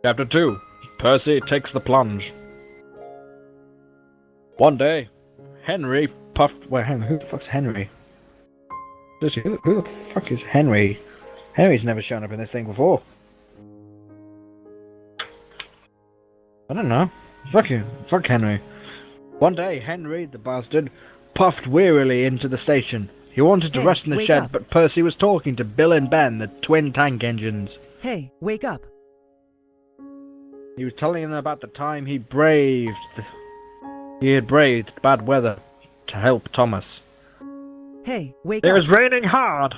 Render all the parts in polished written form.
Chapter 2. Percy takes the plunge. One day, Henry puffed... Wait, hang on, who the fuck's Henry? Who the fuck is Henry? Henry's never shown up in this thing before. I don't know. Fuck you. Fuck Henry. One day, Henry, the bastard, puffed wearily into the station. He wanted to rest in the shed, but Percy was talking to Bill and Ben, the twin tank engines. Hey, wake up. He was telling them about the time he had braved bad weather to help Thomas. Hey, wake up. It was raining hard.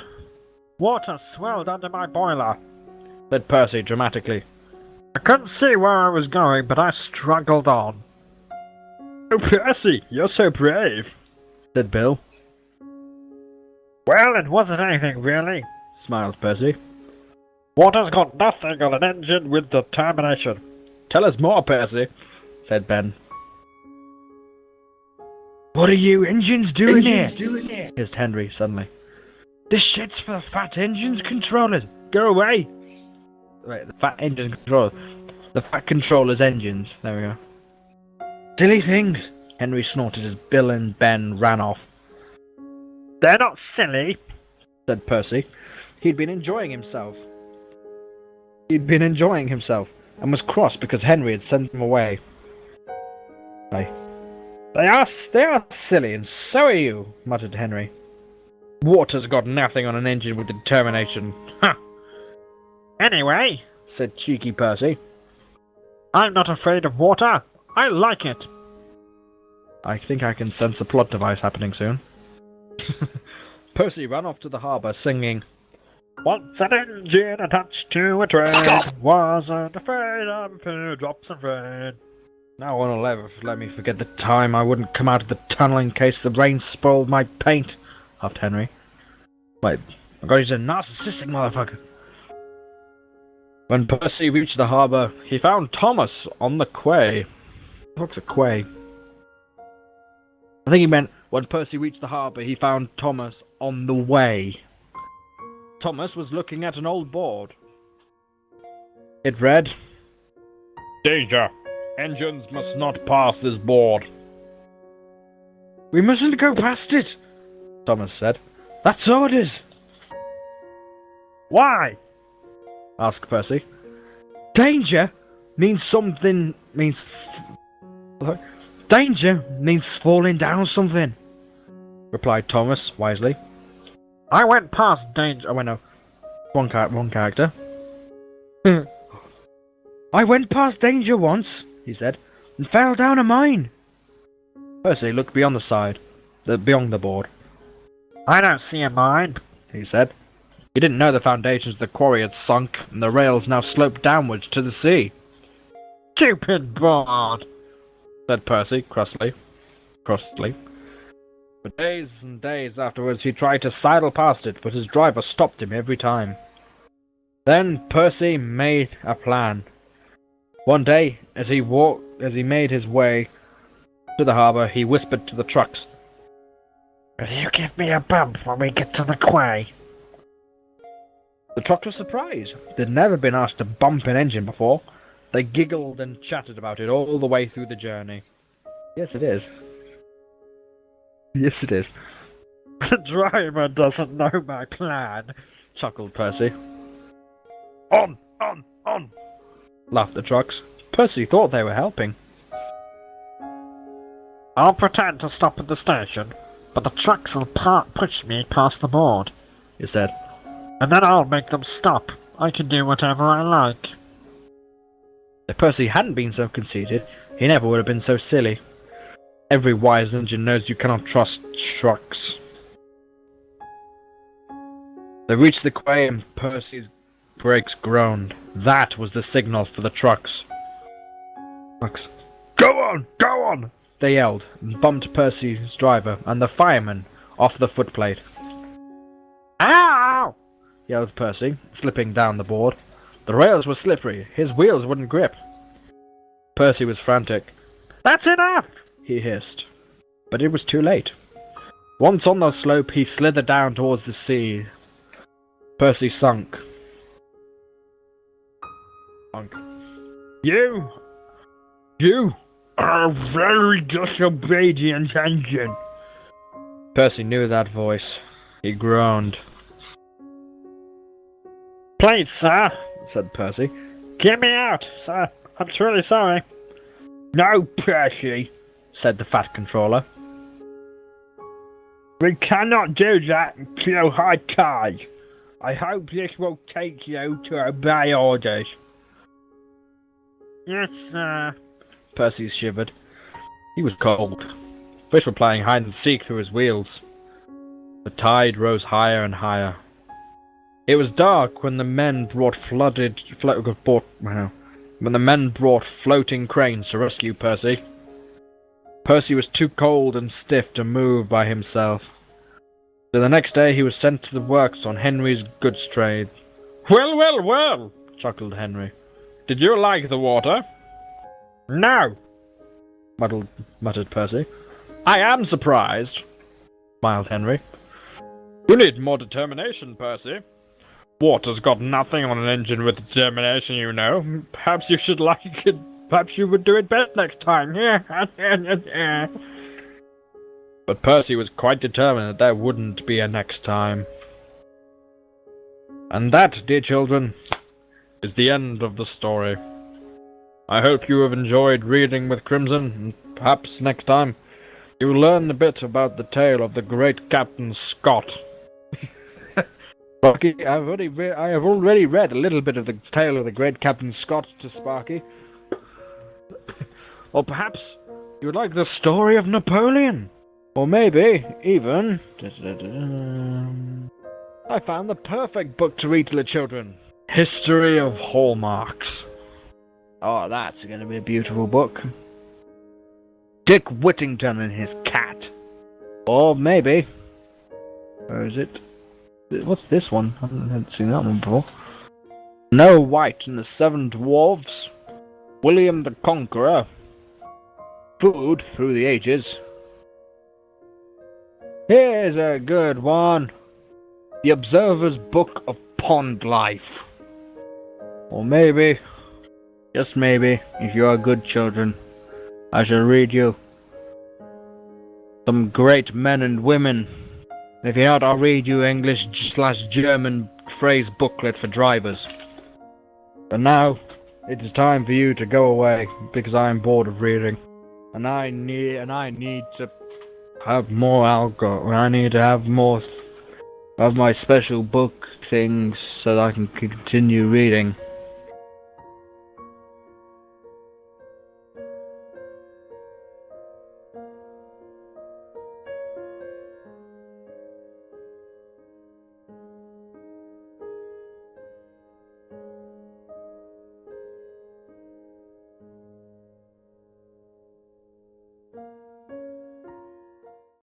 Water swelled under my boiler, said Percy dramatically. I couldn't see where I was going, but I struggled on. Oh, Percy, you're so brave, said Bill. Well, it wasn't anything really, smiled Percy. Water's got nothing on an engine with determination. Tell us more, Percy, said Ben. What are you engines doing here? Hissed Henry suddenly. This shit's for the fat engines controllers. Go away. Right, the fat engine controllers. The fat controllers engines. There we go. Silly things, Henry snorted as Bill and Ben ran off. They're not silly, said Percy. He'd been enjoying himself. And was cross because Henry had sent him away. Right. They are silly, and so are you, muttered Henry. Water's got nothing on an engine with determination. Ha! Anyway, said cheeky Percy, I'm not afraid of water. I like it. I think I can sense a plot device happening soon. Percy ran off to the harbour singing, once an engine attached to a train, wasn't afraid of a few drops of rain. No one will ever let me forget the time I wouldn't come out of the tunnel in case the rain spoiled my paint, laughed Henry. Wait, I God, he's a narcissistic motherfucker. When Percy reached the harbour, he found Thomas on the quay. What's a quay? I think he meant when Percy reached the harbour, he found Thomas on the way. Thomas was looking at an old board. It read, Danger! Engines must not pass this board. We mustn't go past it, Thomas said. That's orders. Why? Asked Percy. Danger means something Danger means falling down something, replied Thomas wisely. I went past danger. Oh, wait, no. One character. I went past danger once, he said, and fell down a mine. Percy looked beyond the board. I don't see a mine, he said. He didn't know the foundations of the quarry had sunk, and the rails now sloped downwards to the sea. Stupid board, said Percy crossly. For days and days afterwards he tried to sidle past it, but his driver stopped him every time. Then Percy made a plan. One day, as he made his way to the harbour, he whispered to the trucks, Will you give me a bump when we get to the quay? The trucks were surprised. They'd never been asked to bump an engine before. They giggled and chatted about it all the way through the journey. Yes, it is. Yes, it is. The driver doesn't know my plan, chuckled Percy. On! Laughed the trucks. Percy thought they were helping. I'll pretend to stop at the station, but the trucks will push me past the board, he said. And then I'll make them stop. I can do whatever I like. If Percy hadn't been so conceited, he never would have been so silly. Every wise engine knows you cannot trust trucks. They reached the quay and Percy's brakes groaned. That was the signal for the trucks. Go on! They yelled and bumped Percy's driver and the fireman off the footplate. Ow! Yelled Percy, slipping down the board. The rails were slippery. His wheels wouldn't grip. Percy was frantic. That's enough! He hissed. But it was too late. Once on the slope, he slithered down towards the sea. Percy sunk. You are a very disobedient engine. Percy knew that voice. He groaned. Please, sir, said Percy. Get me out, sir. I'm truly sorry. No, Percy, said the Fat Controller. We cannot do that until high tide. I hope this will take you to obey orders. Yes, sir. Percy shivered. He was cold. Fish were playing hide and seek through his wheels. The tide rose higher and higher. It was dark when the men brought floating cranes to rescue Percy. Percy was too cold and stiff to move by himself. So the next day he was sent to the works on Henry's goods trade. Well, chuckled Henry. Did you like the water? No, muttered Percy. I am surprised, smiled Henry. You need more determination, Percy. Water's got nothing on an engine with determination, you know. Perhaps you should like it. Perhaps you would do it better next time. But Percy was quite determined that there wouldn't be a next time. And that, dear children, is the end of the story. I hope you have enjoyed reading with Crimson, and perhaps next time you will learn a bit about the tale of the great Captain Scott. Sparky, I have already read a little bit of the tale of the great Captain Scott to Sparky. Or perhaps you would like the story of Napoleon. Or maybe even... I found the perfect book to read to the children. History of Hallmarks. Oh, that's going to be a beautiful book. Dick Whittington and his cat. Or maybe... Where is it? What's this one? I haven't seen that one before. Snow White and the Seven Dwarfs. William the Conqueror. Food Through the Ages. Here's a good one. The Observer's Book of Pond Life. Or maybe, just maybe, if you are good children, I shall read you some great men and women. If you're not, I'll read you English/German phrase booklet for drivers. But now, it is time for you to go away, because I am bored of reading. And I need to have more alcohol. I need to have more of my special book things so that I can continue reading.